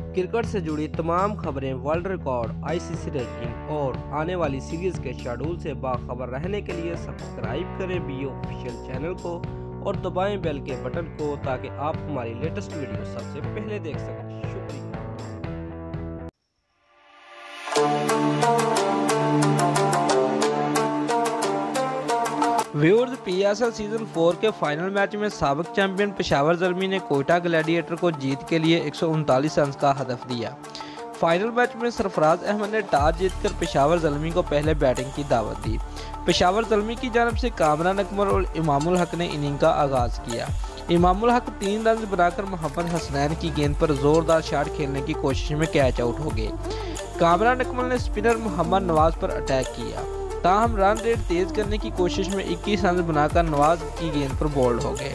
Cricket से जुड़ी तमाम खबरें, वर्ल्ड रिकॉर्ड, आईसीसी रैंकिंग और आने वाली सीरीज के शेड्यूल से बाखबर रहने के लिए सब्सक्राइब करें बी ऑफिशियल चैनल को और दबाएं बेल के बटन को ताकि आप हमारी लेटेस्ट वीडियो सबसे पहले देख सकें। शुक्रिया। व्यूअर्स, पीएसएल सीजन 4 के फाइनल मैच में साबिक चैंपियन पेशावर ज़ल्मी ने कोयटा ग्लैडिएटर को जीत के लिए 139 रन का हदफ दिया। फाइनल मैच में सरफराज अहमद ने टॉस जीतकर पेशावर ज़ल्मी को पहले बैटिंग की दावत दी। पेशावर ज़ल्मी की जानब से कामरान अकमल और इमामुल हक ने इनिंग का आगाज़ किया। इमामुल हक 3 रन बनाकर मोहम्मद हसनैन की गेंद पर जोरदार शॉट खेलने की कोशिश में कैच आउट हो गए। कामरान अकमल ने स्पिनर मोहम्मद नवाज पर अटैक किया, ताहम रन रेट तेज करने की कोशिश में 21 रन बनाकर नवाज की गेंद पर बोल्ड हो गए।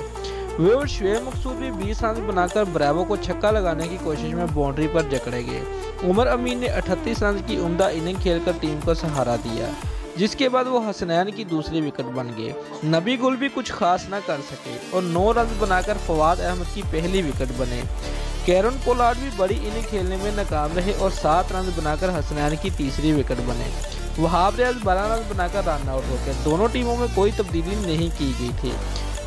व्यूअर्स, शुएब मकसूद भी 20 रन बनाकर ब्रावो को छक्का लगाने की कोशिश में बाउंड्री पर जकड़े गए। उमर अमीन ने 38 रन की उम्दा इनिंग खेलकर टीम को सहारा दिया, जिसके बाद वो हसनैन की दूसरी विकेट बन गए। नबी गुल भी कुछ खास न कर सके और 9 रन बनाकर फवाद अहमद की पहली विकेट बने। कैरन पोलार्ड भी बड़ी इनिंग खेलने में नाकाम रहे और 7 रन बनाकर हसनैन की तीसरी विकेट बने। वहाब रियाज 12 रन बनाकर रन आउट हो गए। दोनों टीमों में कोई तब्दीली नहीं की गई थी।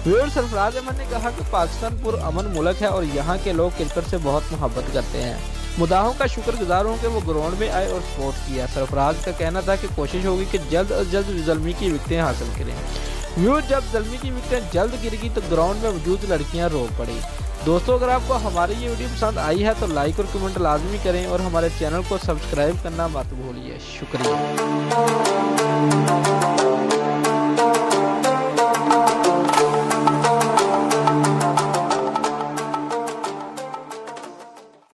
व्यूअर्स, सरफराज अहमद ने कहा कि पाकिस्तान पुरअमन मुल्क है और यहाँ के लोग क्रिकेट से बहुत मोहब्बत करते हैं। मुदाहों का शुक्रगुजार हूँ कि वो ग्राउंड में आए और सपोर्ट किया। सरफराज का कहना था कि कोशिश होगी कि जल्द अज जल्द ज़ल्मी की विकेटें हासिल करें। व्यूअर्स, जब ज़ल्मी की विकेटें जल्द गिरेगी तो ग्राउंड में मौजूद लड़कियाँ रो पड़ी। दोस्तों, अगर आपको हमारी ये वीडियो पसंद आई है तो लाइक और कमेंट लाजमी करें और हमारे चैनल को सब्सक्राइब करना मत भूलिए। शुक्रिया।